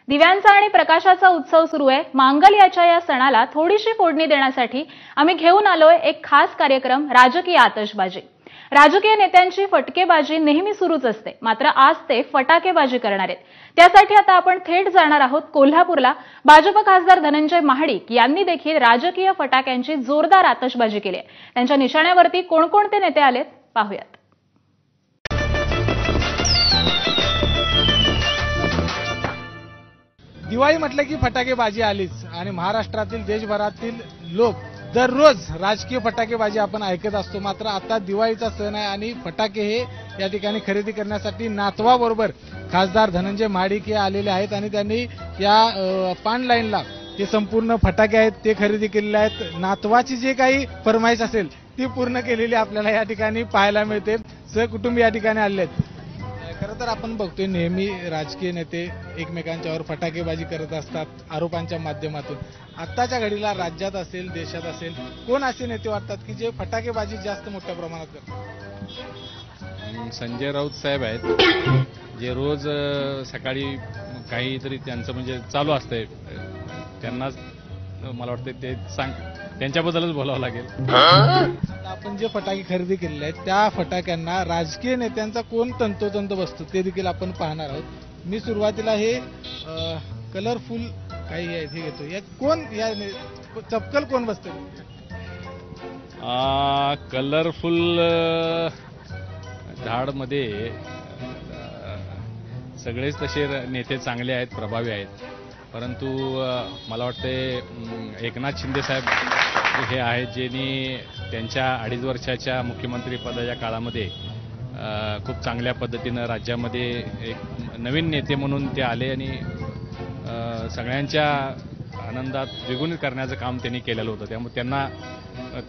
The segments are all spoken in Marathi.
दिव्यांचा आणि प्रकाशाचा उत्सव सुरू आहे। मांगल्याच्या या सणाला थोडीशी फोडणी देण्यासाठी आम्ही घेऊन आलोय एक खास कार्यक्रम, राजकीय आतषबाजी। राजकीय नेत्यांची फटकेबाजी नेहमी सुरूच असते, मात्र आज ते फटाकेबाजी करणार आहेत। त्यासाठी आता आपण थेट जाणार आहोत कोल्हापूरला। भाजप खासदार धनंजय महाडिक यांनी देखील राजकीय फटाक्यांची जोरदार आतषबाजी केली आहे। त्यांच्या निशाण्यावरती कोणकोणते नेते आलेत पाहूयात। दिवाळी म्हटलं की फटाकेबाजी आलीच आणि महाराष्ट्रातील देशभरातील लोक दररोज राजकीय फटाकेबाजी आपण ऐकत असतो। मात्र आता दिवाळीचा सण आहे आणि फटाके हे या ठिकाणी खरेदी करण्यासाठी नातवाबरोबर खासदार धनंजय महाडिक हे आलेले आहेत आणि त्यांनी या पान लाईनला जे संपूर्ण फटाके आहेत ते खरेदी केलेले आहेत। नातवाची जे काही फरमाईश असेल ती पूर्ण केलेली आपल्याला या ठिकाणी पाहायला मिळते। सहकुटुंब या ठिकाणी आले आहेत। खरं तर आपण बघतोय नेहमी राजकीय नेते एकमेकांच्यावर फटाकेबाजी करत असतात आरोपांच्या माध्यमातून। आत्ताच्या घडीला राज्यात असेल देशात असेल कोण असे नेते वाटतात की जे फटाकेबाजी जास्त मोठ्या प्रमाणात करतात? संजय राऊत साहेब आहेत, जे रोज सकाळी काहीतरी त्यांचं म्हणजे चालू असतंय। त्यांनाच मला वाटतं ते त्यांच्याबद्दलच बोलावं लागेल। आपण जे फटाके खरेदी केलेले आहेत त्या फटाक्यांना राजकीय नेत्यांचा कोण तंतोतंत बसतो ते देखील आपण पाहणार आहोत। मी सुरुवातीला हे कलरफुल काही आहे हे घेतो। यात कोण या चपकल कोण बसते? कलरफुल झाडमध्ये सगळेच तसे नेते चांगले आहेत, प्रभावी आहेत, परंतु मला वाटते एकनाथ शिंदे साहेब हे आहेत ज्यांनी त्यांच्या 2.5 वर्षाच्या मुख्यमंत्री पदाच्या काळामध्ये खूप चांगल्या पद्धतीनं राज्यामध्ये एक नवीन नेते म्हणून ते आले आणि सगळ्यांच्या आनंदात द्विगुणित करण्याचं काम त्यांनी केलेलं होतं। त्यामुळे त्यांना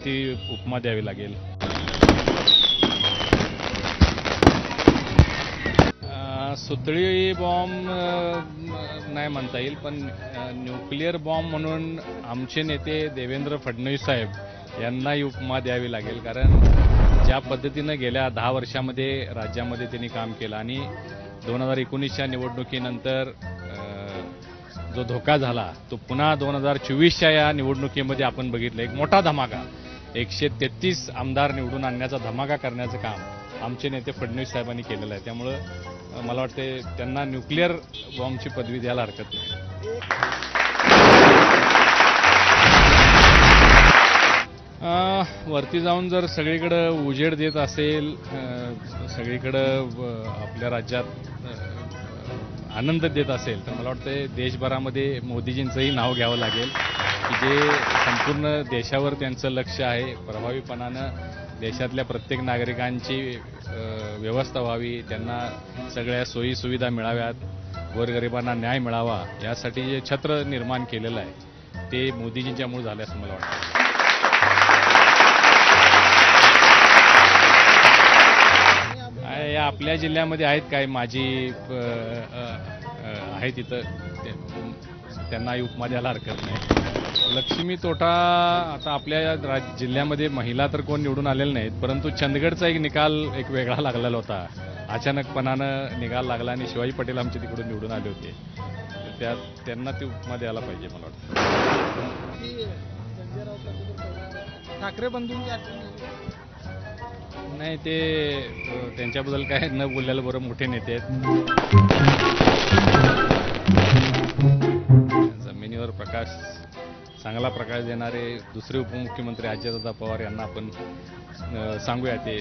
ती उपमा द्यावी लागेल। सुतळी बॉम्ब नाही म्हणता येईल, पण न्यूक्लिअर बॉम्ब म्हणून आमचे नेते देवेंद्र फडणवीस साहेब यांना ही उपमा द्यावी लागेल। कारण ज्या पद्धतीनं गेल्या 10 वर्षामध्ये राज्यामध्ये त्यांनी काम केलं आणि 2019च्या निवडणुकीनंतर जो धोका झाला तो पुन्हा 2024च्या या निवडणुकीमध्ये आपण बघितलं। एक मोठा धमाका, 133 आमदार निवडून आणण्याचा धमाका करण्याचं काम आमचे नेते फडणवीस साहेबांनी केलेलं आहे। त्यामुळं मला वाटते त्यांना न्यूक्लिअर बॉम्बची पदवी द्यायला हरकत नाही। वरती जाऊन जर सगळीकडे उजेड देत असेल, सगळीकडे आपल्या राज्यात आनंद देत असेल, तर मला वाटतं देशभरामध्ये मोदीजींचंही नाव घ्यावं लागेल की जे संपूर्ण देशावर त्यांचं लक्ष आहे। प्रभावीपणानं देशातल्या प्रत्येक नागरिकांची व्यवस्था व्हावी, त्यांना सगळ्या सोयी सुविधा मिळाव्यात, गोरगरिबांना न्याय मिळावा, यासाठी जे छत्र निर्माण केलेलं आहे ते मोदीजींच्यामुळे झालं असं मला वाटतं। या आपल्या जिल्ह्यामध्ये आहेत काही माजी आहेत तिथं, त्यांना उपमा द्यायला हरकत नाही। लक्ष्मी तोटा आता आपल्या जिल्ह्यामध्ये महिला तर कोण निवडून आलेले नाहीत, परंतु चंदगडचा एक निकाल एक वेगळा लागलेला होता। अचानकपणानं निकाल लागला आणि शिवाजी पटेल आमच्या तिकडून निवडून आले होते। त्यांना ती उपमा द्यायला पाहिजे मला वाटतं। ठाकरे बंधूंची नाही, ते त्यांच्याबद्दल काय न बोललेलं बरं, मोठे नेते आहेत। जमिनीवर चांगला प्रकाश देणारे दुसरे उपमुख्यमंत्री अजितदादा पवार यांना आपण सांगूया, ते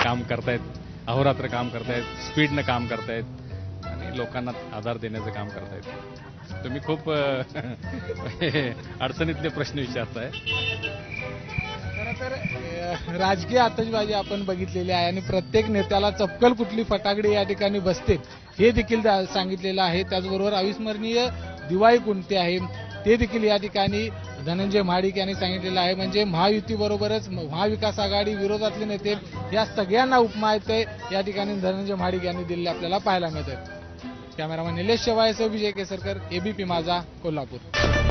काम करतायत, अहोरात्र काम करतायत, स्पीडनं काम करतायत आणि लोकांना आधार देण्याचं काम करतायत। तुम्ही खूप अडचणीतले प्रश्न विचारताय। तर राजकीय आतषबाजी आपण बघितलेली आहे आणि प्रत्येक नेत्याला चपकल कुठली फटाकडी या ठिकाणी बसते हे देखील सांगितलेलं आहे। त्याचबरोबर अविस्मरणीय दिवाळी कोणती आहे ते देखील या ठिकाणी धनंजय महाडिक यांनी सांगितलेलं आहे। म्हणजे महायुतीबरोबरच महाविकास आघाडी विरोधातले नेते या सगळ्यांना उपमा येते या ठिकाणी धनंजय महाडिक यांनी दिलेले आपल्याला पाहायला मिळतात। कॅमेरामॅन निलेश शेवाळेसह विजय केसरकर, एबीपी माझा, कोल्हापूर।